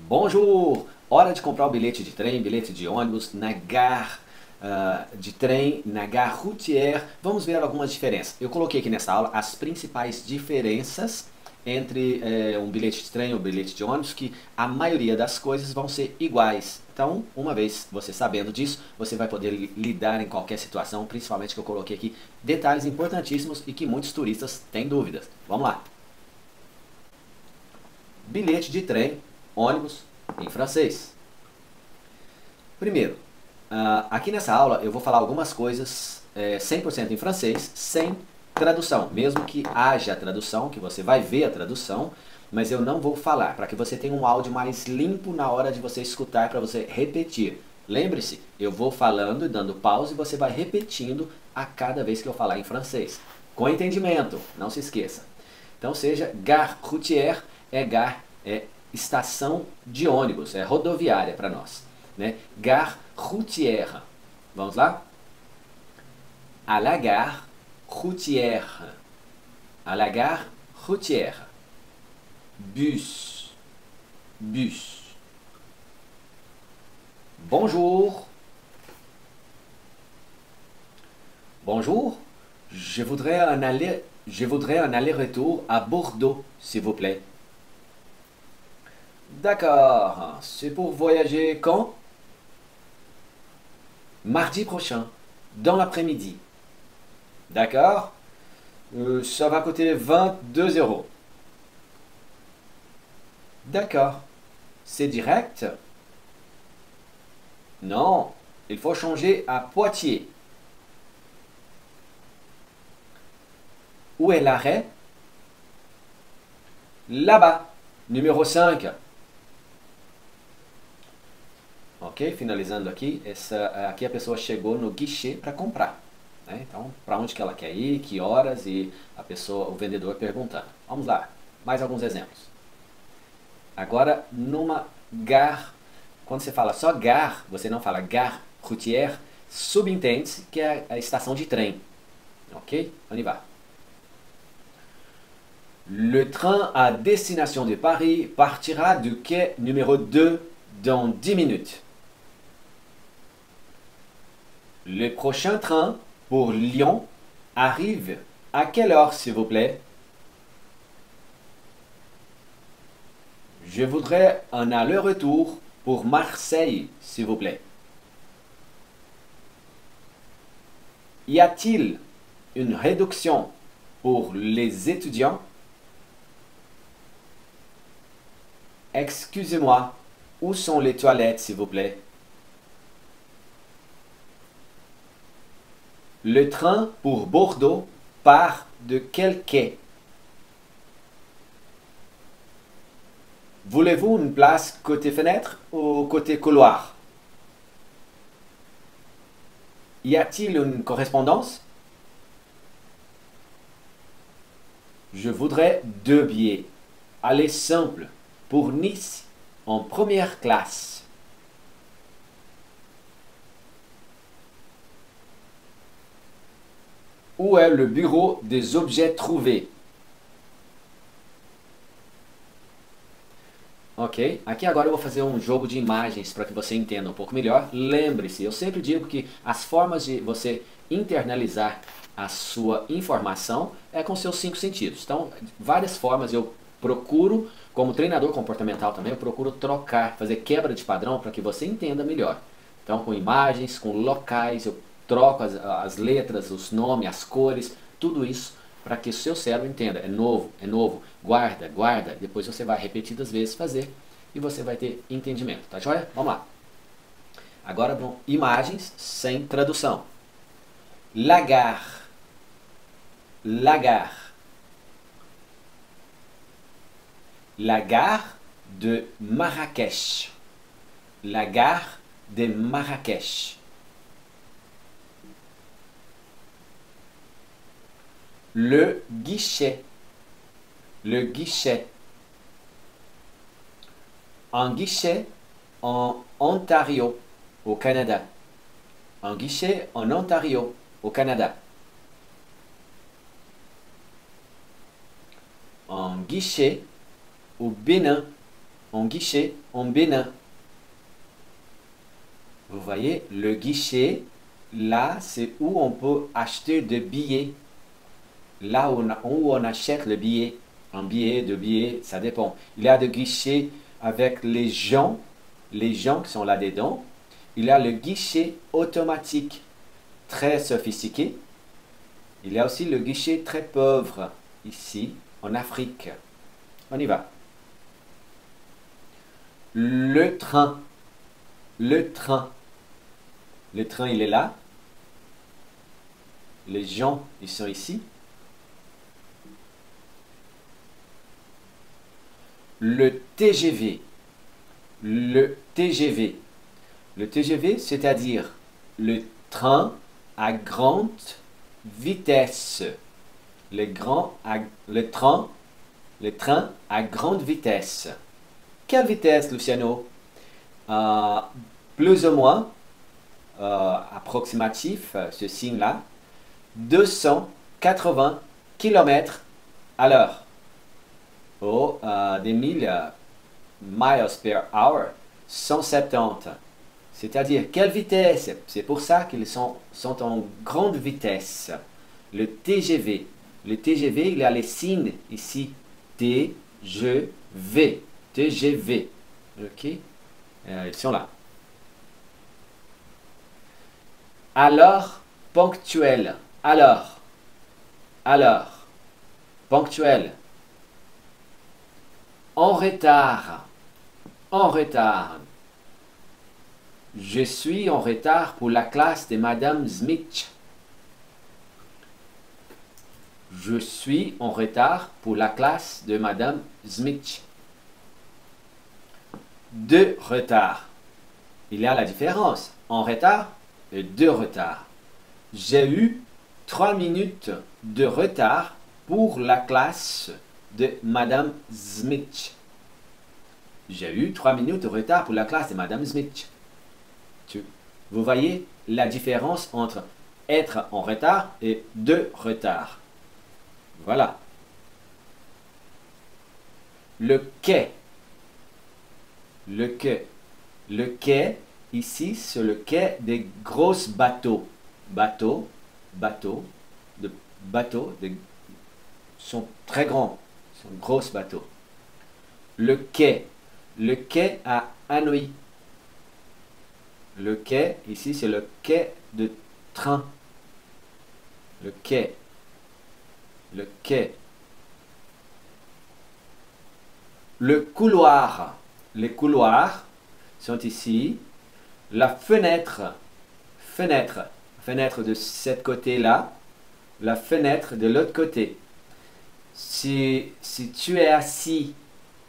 Bonjour! Hora de comprar o bilhete de trem, bilhete de ônibus na gare de trem, na gare routière. Vamos ver algumas diferenças. Eu coloquei aqui nessa aula as principais diferenças entre um bilhete de trem e um bilhete de ônibus, que a maioria das coisas vão ser iguais. Então, uma vez você sabendo disso, você vai poder lidar em qualquer situação, principalmente que eu coloquei aqui detalhes importantíssimos e que muitos turistas têm dúvidas. Vamos lá! Bilhete de trem, ônibus, em francês. Primeiro, aqui nessa aula eu vou falar algumas coisas 100% em francês, sem tradução. Mesmo que haja tradução, que você vai ver a tradução, mas eu não vou falar, para que você tenha um áudio mais limpo na hora de você escutar, para você repetir. Lembre-se, eu vou falando e dando pausa e você vai repetindo a cada vez que eu falar em francês. Com entendimento, não se esqueça. Então seja gare routière, é estação de ônibus, é rodoviária para nós. Né? Gare routière. Vamos lá? À la gare routière. À la gare routière. Bus. Bus. Bonjour. Bonjour. Je voudrais un aller-retour à Bordeaux, s'il vous plaît. D'accord. C'est pour voyager quand? Mardi prochain, dans l'après-midi. D'accord? Ça va coûter 22 euros. D'accord. C'est direct? Non, il faut changer à Poitiers. Où est l'arrêt? Là-bas, numéro 5. Ok? Finalizando aqui, aqui a pessoa chegou no guichê para comprar. Né? Então, para onde que ela quer ir, que horas e o vendedor perguntando. Vamos lá, mais alguns exemplos. Agora, numa gare, quando você fala só gare, você não fala gare routière, subentende-se que é a estação de trem. Ok? On y va. Le train à destination de Paris partira du quai numéro 2 dans 10 minutes. Le prochain train pour Lyon arrive à quelle heure, s'il vous plaît? Je voudrais un aller-retour pour Marseille, s'il vous plaît. Y a-t-il une réduction pour les étudiants? Excusez-moi, où sont les toilettes, s'il vous plaît? Le train pour Bordeaux part de quel quai? Voulez-vous une place côté fenêtre ou côté couloir? Y a-t-il une correspondance? Je voudrais 2 billets. Aller simple pour Nice en première classe. Où est le bureau des objets trouvés? Ok, aqui agora eu vou fazer um jogo de imagens para que você entenda um pouco melhor. Lembre-se, eu sempre digo que as formas de você internalizar a sua informação é com seus 5 sentidos. Então, várias formas eu procuro, como treinador comportamental também, eu procuro trocar, fazer quebra de padrão para que você entenda melhor. Então, com imagens, com locais, eu troco as letras, os nomes, as cores, tudo isso para que o seu cérebro entenda. É novo, guarda, guarda. Depois você vai repetidas vezes fazer e você vai ter entendimento. Tá joia? Vamos lá. Agora, imagens sem tradução. La gare. La gare. La gare de Marrakech. La gare de Marrakech. Le guichet. Le guichet. Un guichet en Ontario, au Canada. Un guichet en Ontario, au Canada. Un guichet au Bénin, un guichet en Bénin. Vous voyez, le guichet, là, c'est où on peut acheter des billets. Là où on achète le billet. Un billet, deux billets, ça dépend. Il y a des guichets avec les gens qui sont là-dedans. Il y a le guichet automatique, très sophistiqué. Il y a aussi le guichet très pauvre, ici, en Afrique. On y va. Le train. Le train. Le train, il est là. Les gens, ils sont ici. Le TGV. Le TGV. Le TGV, c'est-à-dire le train à grande vitesse. Le train à grande vitesse. Quelle vitesse, Luciano? Plus ou moins, approximatif, ce signe-là, 280 km à l'heure. Oh, des milles, miles per hour, 170. C'est-à-dire, quelle vitesse? C'est pour ça qu'ils sont en grande vitesse. Le TGV. Le TGV, il y a les signes ici. TGV. TGV. OK? Ils sont là. Alors, ponctuel. Alors. Ponctuel. En retard. En retard. Je suis en retard pour la classe de Madame Smith. Je suis en retard pour la classe de Madame Smith. De retard. Il y a la différence. En retard et de retard. J'ai eu 3 minutes de retard pour la classe de Madame Smith. J'ai eu 3 minutes de retard pour la classe de Madame Smith. Vous voyez la différence entre être en retard et de retard. Voilà. Le quai. Le quai. Le quai, ici, c'est le quai des gros bateaux. Bateaux sont très grands. Sont gros bateaux. Le quai. Le quai à Hanoï. Le quai, ici, c'est le quai de train. Le quai. Le quai. Le couloir. Les couloirs sont ici. La fenêtre. Fenêtre. Fenêtre de ce côté-là. La fenêtre de l'autre côté. Si tu es assis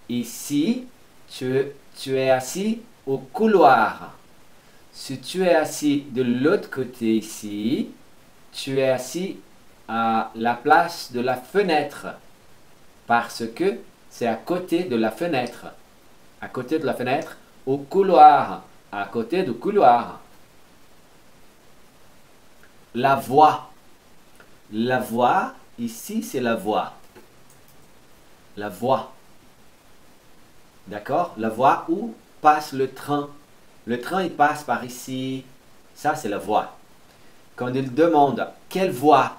ici, tu es assis au couloir. Si tu es assis de l'autre côté ici, tu es assis à la place de la fenêtre. Parce que c'est à côté de la fenêtre. À côté de la fenêtre, au couloir. À côté du couloir. La voie. La voie, ici, c'est la voie. La voie. D'accord? La voie où passe le train. Le train, il passe par ici. Ça, c'est la voie. Quand il demande quelle voie?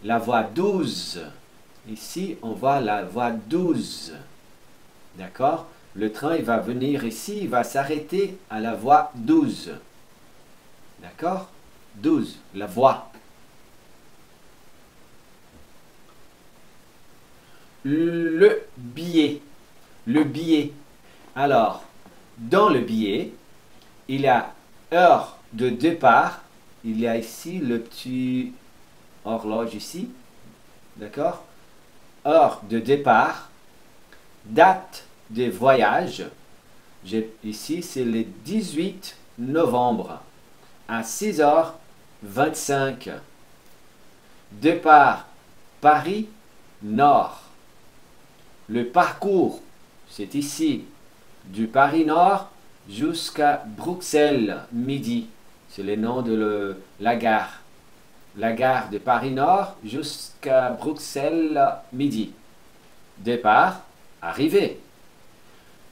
La voie 12. Ici, on voit la voie 12. D'accord? Le train, il va venir ici, il va s'arrêter à la voie 12. D'accord? 12, la voie. Le billet. Le billet. Alors, dans le billet, il y a heure de départ. Il y a ici le petit horloge ici. D'accord? Heure de départ. Date de voyage. Ici, c'est le 18 novembre à 6h25. Départ Paris Nord. Le parcours, c'est ici, du Paris Nord jusqu'à Bruxelles midi. C'est le nom de la gare. La gare de Paris Nord jusqu'à Bruxelles midi. Départ, arrivée.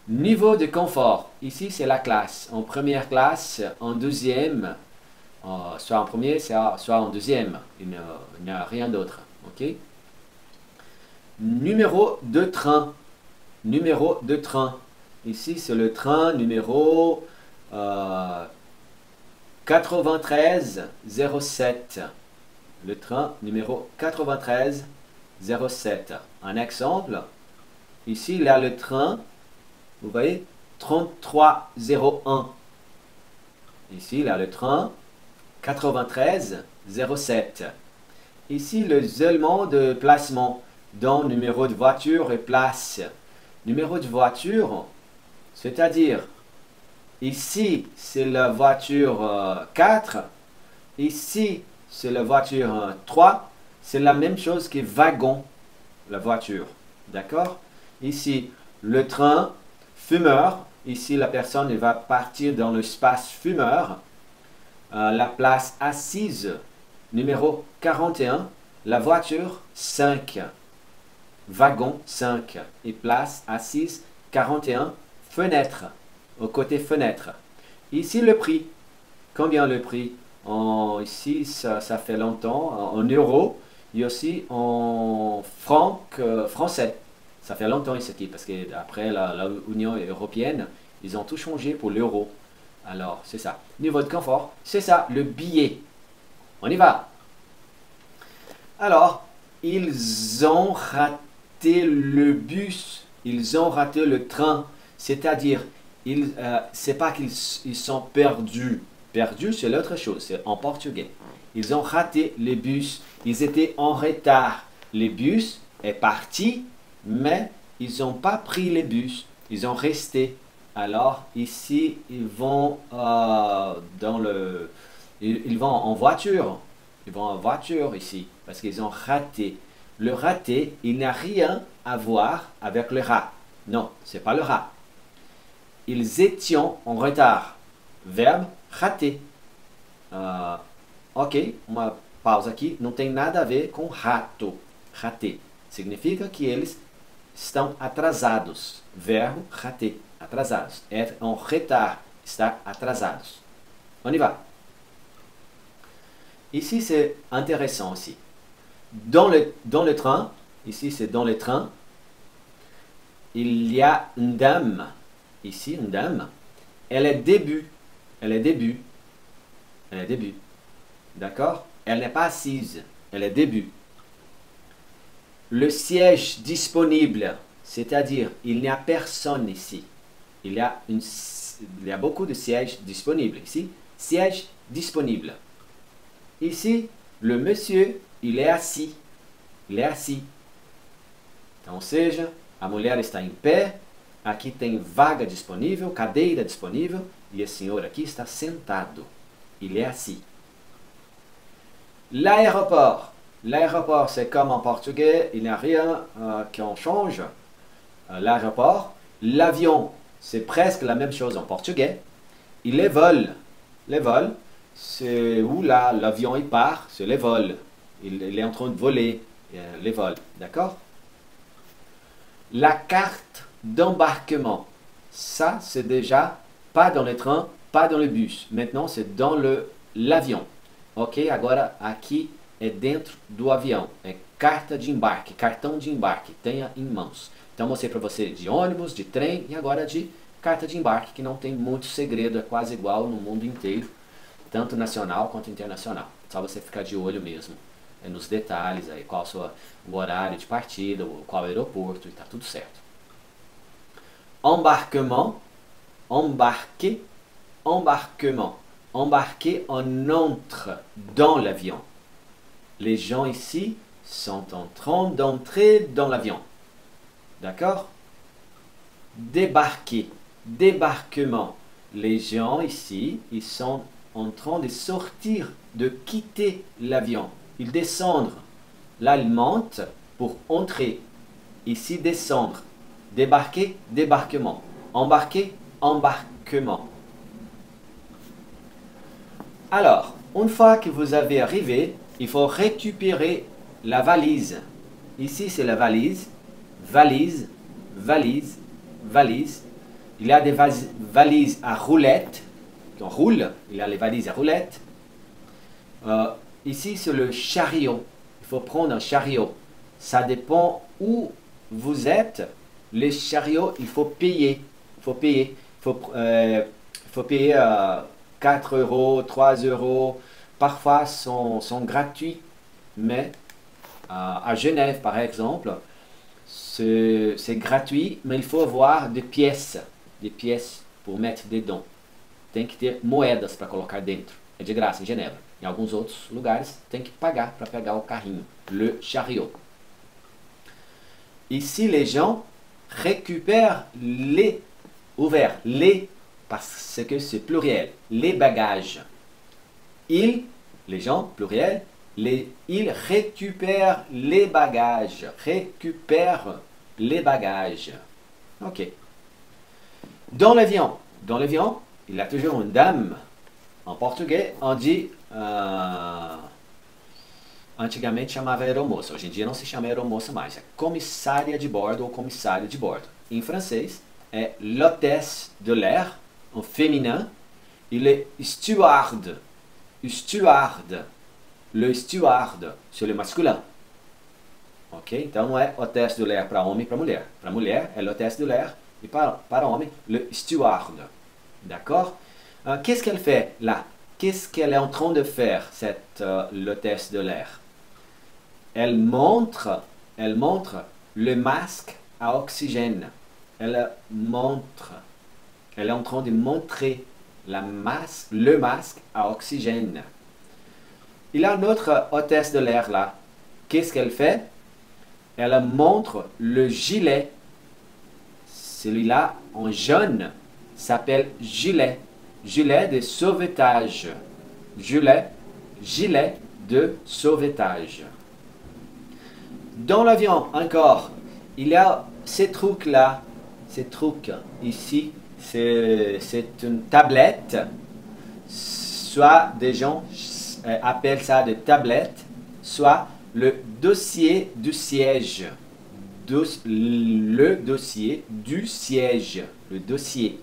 Niveau de confort. Ici, c'est la classe. En première classe, en deuxième, soit en premier, soit en deuxième. Il n'y a rien d'autre. OK? Numéro de train. Numéro de train. Ici, c'est le train numéro 9307. Le train numéro 9307. Un exemple. Ici, il y a le train, vous voyez, 3301. Ici, il y a le train 9307. Ici, l'isolement de placement dans numéro de voiture et place. Numéro de voiture, c'est-à-dire, ici, c'est la voiture 4. Ici, c'est la voiture 3. C'est la même chose que wagon, la voiture. D'accord? Ici, le train fumeur. Ici, la personne elle va partir dans l'espace fumeur. La place assise, numéro 41. La voiture 5. Wagon 5. Et place assise 41. Fenêtre. Au côté fenêtre. Ici, le prix. Combien le prix? Ici, ça fait longtemps. En euros. Et aussi en francs français. Ça fait longtemps ici, parce qu'après l'Union européenne, ils ont tout changé pour l'euro. Alors, c'est ça. Niveau de confort, c'est ça, le billet. On y va. Alors, ils ont raté le bus. Ils ont raté le train. C'est-à-dire, c'est pas qu'ils sont perdus. Perdus, c'est l'autre chose, c'est en portugais. Ils ont raté les bus. Ils étaient en retard. Les bus est parti, mais ils n'ont pas pris les bus. Ils ont resté. Alors, ici, ils vont ils vont en voiture. Ils vont en voiture ici, parce qu'ils ont raté. Le raté, il n'a rien à voir avec le rat. Non, c'est pas le rat. Ils étaient en retard. Verbe rater. Ok, uma pausa aqui. Não tem nada a ver com rato. Rater. Significa que eles estão atrasados. Verbo rater. Atrasados. É en retard. Estar atrasados. On y va. Ici, c'est intéressant aussi. Dans le train, ici c'est dans le train, il y a une dame. Ici, une dame. Elle est début. Elle est début. Elle est début. D'accord? Elle n'est pas assise. Elle est début. Le siège disponible, c'est-à-dire, il n'y a personne ici. Il y a beaucoup de sièges disponibles ici. Siège disponible. Ici, le monsieur, il est assis. Il est assis. Então, ou seja, a mulher está em pé. Aqui tem vaga disponível, cadeira disponível. E esse senhor aqui está sentado. Il est assis. L'aéroport. L'aéroport, c'est comme en portugais. Il n'y a rien qu'on change. L'aéroport. L'avion, c'est presque la même chose en portugais. Et les vols. Les vols, c'est où l'avion il part, c'est les vols. Il est en train de voler, les vols. D'accord? La carte d'embarquement. Ça, c'est déjà pas dans le train, pas dans le bus. Maintenant, c'est dans l'avion. Ok? Agora, aqui é dentro do avião. É carta de embarque, cartão de embarque. Tenha em mãos. Então, mostrei para você de ônibus, de trem e agora de carta de embarque, que não tem muito segredo. É quase igual no mundo inteiro. Tanto nacional quanto internacional. Só você ficar de olho mesmo nos detalhes, aí, qual o horário de partida, qual aeroporto, e tá tudo certo. Embarquement, embarquer, embarquement. Embarquer, on entre dans l'avion. Les gens ici sont en train d'entrer dans l'avion. D'accord? Débarquer, débarquement. Les gens ici, ils sont en train de sortir, de quitter l'avion. Ils descendent. Là, ils montent pour entrer. Ici, descendre. Débarquer, débarquement. Embarquer, embarquement. Alors, une fois que vous avez arrivé, il faut récupérer la valise. Ici, c'est la valise. Valise, valise, valise. Il y a des valises à roulettes, on roule, il y a les valises à roulettes. Ici, c'est le chariot. Il faut prendre un chariot. Ça dépend où vous êtes. Les chariots, il faut payer. Il faut payer. Il faut payer 4 euros, 3 euros. Parfois, sont gratuits. Mais à Genève, par exemple, c'est gratuit, mais il faut avoir des pièces pour mettre dedans. Tem que ter moedas para colocar dentro. É de graça em Genebra. Em alguns outros lugares, tem que pagar para pegar o carrinho, le chariot. Ici, les gens récupèrent les, ouvert, les, parce que c'est pluriel, les bagages. Ils, les gens, pluriel, ils récupèrent les bagages. Récupèrent les bagages. Ok. Dans l'avion, il y a toujours une dame. En português, on dit... antigamente chamava aeromoça. Hoje em dia não se chama aeromoça mais. É comissária de bordo ou comissário de bordo. Em francês, é l'hôtesse de l'air, en féminin. Il est steward. Steward. Le steward, c'est le masculin. Ok? Então não é hôtesse de l'air para homem e para mulher. Para mulher é l'hôtesse de l'air et para homem, le steward. D'accord? Qu'est-ce qu'elle fait là? Qu'est-ce qu'elle est en train de faire, cette l'hôtesse de l'air? Elle montre le masque à oxygène. Elle est en train de montrer le masque à oxygène. Il y a une autre hôtesse de l'air là. Qu'est-ce qu'elle fait? Elle montre le gilet. Celui-là en jaune s'appelle gilet. Gilet de sauvetage. Gilet de sauvetage. Dans l'avion, encore, il y a ces trucs-là. Ces trucs ici, c'est une tablette. Soit des gens appellent ça des tablettes, soit le dossier du siège. Le dossier du siège. Le dossier.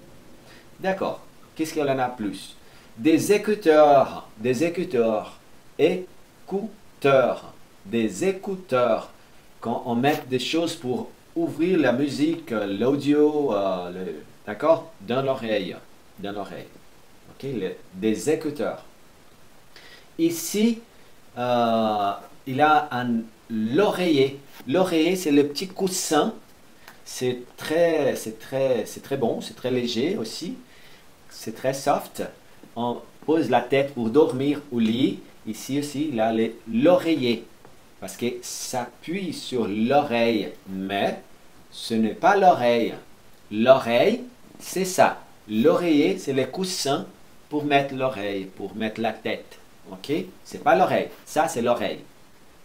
D'accord. Qu'est-ce qu'il y en a plus? Des écouteurs. Des écouteurs. Écouteurs. Des écouteurs. Quand on met des choses pour ouvrir la musique, l'audio, d'accord? Dans l'oreille. Dans l'oreille. Ok? Des écouteurs. Ici, il y a l'oreiller. L'oreiller, c'est le petit coussin. C'est très bon, c'est très léger aussi. C'est très soft. On pose la tête pour dormir au lit. Ici aussi, il y a l'oreiller. Parce que ça appuie sur l'oreille. Mais ce n'est pas l'oreille. L'oreille, c'est ça. L'oreiller, c'est le coussin pour mettre l'oreille, pour mettre la tête. Ok? C'est pas l'oreille. Ça, c'est l'oreille.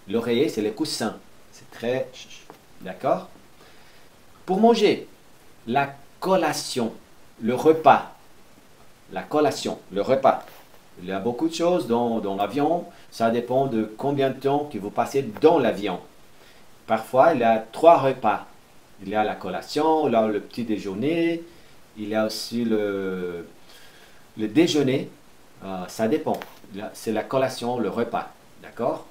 L'oreiller, c'est le coussin. C'est très... D'accord? Pour manger, la collation, le repas. La collation, le repas. Il y a beaucoup de choses dans l'avion. Ça dépend de combien de temps que vous passez dans l'avion. Parfois, il y a 3 repas. Il y a la collation, il y a le petit déjeuner. Il y a aussi le déjeuner. Ça dépend. C'est la collation, le repas. D'accord?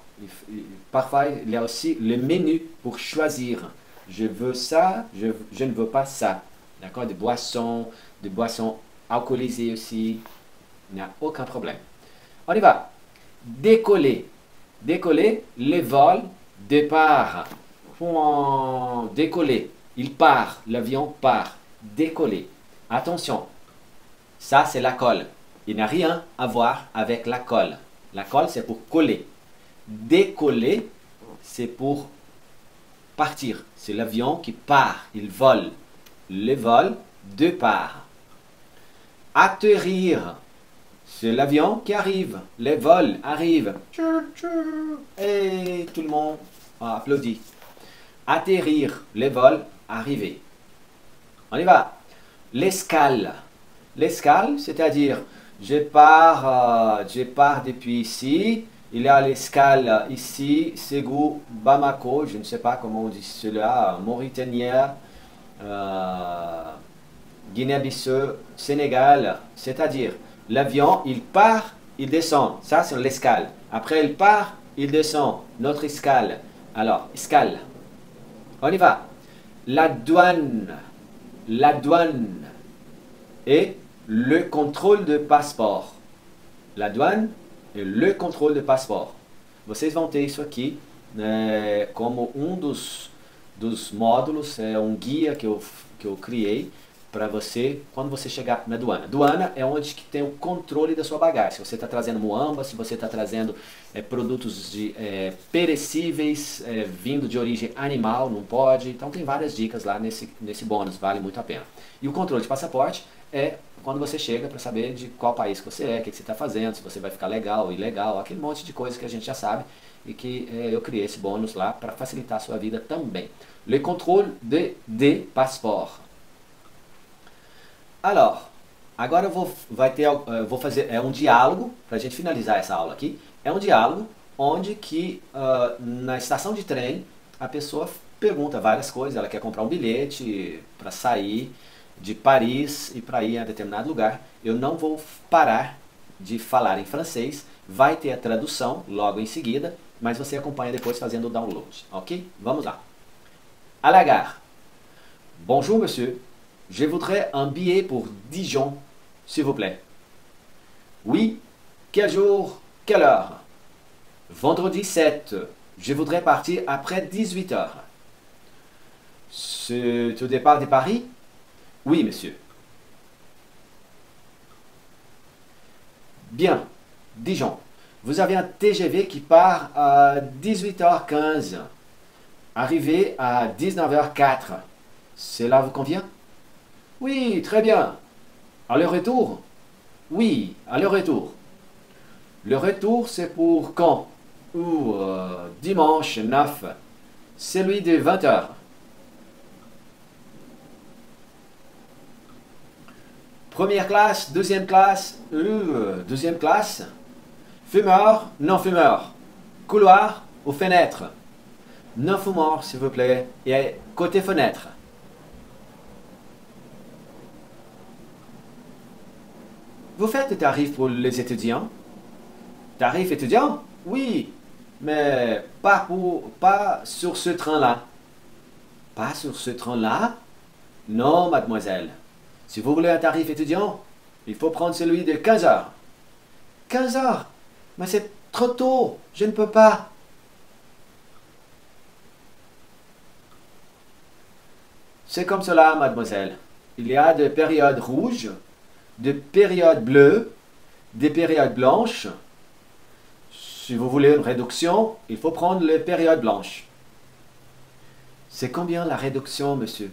Parfois, il y a aussi le menu pour choisir. Je veux ça, je ne veux pas ça. D'accord? Des boissons alcoolisées aussi. Il n'y a aucun problème. On y va. Décoller. Décoller, les vols, départ. Décoller. Il part, l'avion part. Décoller. Attention, ça c'est la colle. Il n'y a rien à voir avec la colle. La colle c'est pour coller. Décoller, c'est pour partir. C'est l'avion qui part, il vole. Le vol, départ. Atterrir, c'est l'avion qui arrive. Le vol arrive. Et tout le monde applaudit. Atterrir, le vol, arriver. On y va. L'escale. L'escale, c'est-à-dire, je pars depuis ici. Il y a l'escale ici, Ségou, Bamako, je ne sais pas comment on dit cela, Mauritania, Guinée-Bissau, Sénégal, c'est-à-dire l'avion, il part, il descend. Ça, c'est l'escale. Après, il part, il descend. Notre escale. Alors, escale. On y va. La douane. La douane. Et le contrôle de passeport. La douane e le controle de passeport. Vocês vão ter isso aqui como dos módulos, é um guia que eu criei para você quando você chegar na Douana. Douana é onde que tem o controle da sua bagagem. Se você está trazendo muamba, se você está trazendo produtos perecíveis vindo de origem animal, não pode. Então tem várias dicas lá nesse bônus, vale muito a pena. E o controle de passaporte é quando você chega para saber de qual país que você é, o que você está fazendo, se você vai ficar legal ou ilegal, aquele monte de coisa que a gente já sabe e que eu criei esse bônus lá para facilitar a sua vida também. Le contrôle de passeport. Alors, agora eu vou fazer um diálogo, para a gente finalizar essa aula aqui, é um diálogo onde que na estação de trem a pessoa pergunta várias coisas, ela quer comprar um bilhete para sair de Paris e para ir a determinado lugar. Eu não vou parar de falar em francês, vai ter a tradução logo em seguida, mas você acompanha depois fazendo o download, ok? Vamos lá. À la gare. Bonjour monsieur, je voudrais un billet pour Dijon, s'il vous plaît. Oui, quel jour, quelle heure? Vendredi 7, je voudrais partir après 18 heures. C'est au départ de Paris? Oui, monsieur. Bien, Dijon. Vous avez un TGV qui part à 18h15, arrivé à 19h04. Cela vous convient? Oui, très bien. Aller-retour? Oui, aller-retour. Le retour, c'est pour quand? Ou dimanche 9, celui de 20h. Première classe, deuxième classe, deuxième classe. Fumeur, non fumeur. Couloir ou fenêtre. Non fumeur, s'il vous plaît. Et côté fenêtre. Vous faites des tarifs pour les étudiants? Tarifs étudiants? Oui, mais pas sur ce train-là. Pas sur ce train-là? Non, mademoiselle. Si vous voulez un tarif étudiant, il faut prendre celui de 15 heures. 15 heures? Mais c'est trop tôt, je ne peux pas. C'est comme cela, mademoiselle. Il y a des périodes rouges, des périodes bleues, des périodes blanches. Si vous voulez une réduction, il faut prendre les périodes blanches. C'est combien la réduction, monsieur?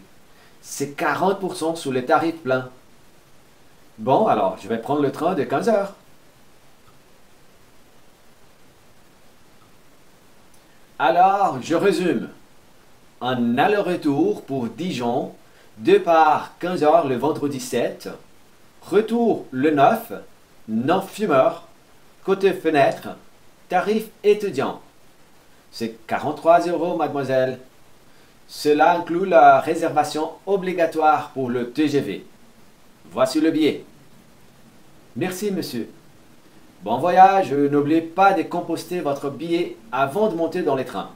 C'est 40% sur les tarifs pleins. Bon, alors, je vais prendre le train de 15 heures. Alors, je résume. Un aller-retour pour Dijon, départ 15 heures le vendredi 7, retour le 9, non-fumeur, côté fenêtre, tarif étudiant. C'est 43 €, mademoiselle. Cela inclut la réservation obligatoire pour le TGV. Voici le billet. Merci, monsieur. Bon voyage, n'oubliez pas de composter votre billet avant de monter dans les trains.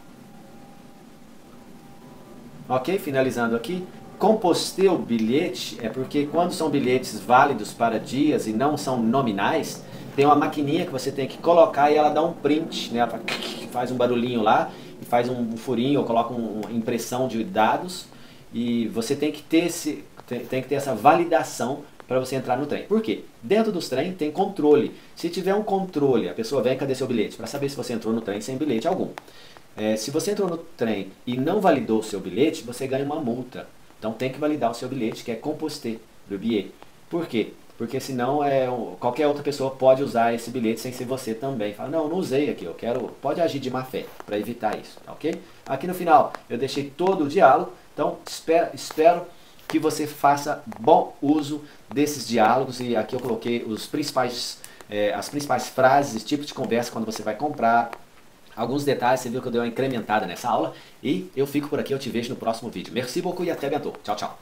Ok, finalizando aqui. Composter o bilhete é porque quando são bilhetes válidos para dias e não são nominais, tem uma maquininha que você tem que colocar e ela dá um print, né? Ela faz um barulhinho lá e faz um furinho ou coloca uma impressão de dados e você tem que ter essa validação para você entrar no trem. Por quê? Dentro dos trens tem controle. Se tiver um controle, a pessoa vem, cadê seu bilhete? Para saber se você entrou no trem sem bilhete algum. Se você entrou no trem e não validou o seu bilhete, você ganha uma multa. Então tem que validar o seu bilhete, que é composter do bilhete. Por quê? Porque senão qualquer outra pessoa pode usar esse bilhete sem ser você também. Fala, não usei aqui, pode agir de má fé para evitar isso, tá ok? Aqui no final eu deixei todo o diálogo, então espero que você faça bom uso desses diálogos e aqui eu coloquei as principais frases, tipos de conversa quando você vai comprar. Alguns detalhes, você viu que eu dei uma incrementada nessa aula. E eu fico por aqui, eu te vejo no próximo vídeo. Merci beaucoup e até bientôt. Tchau, tchau.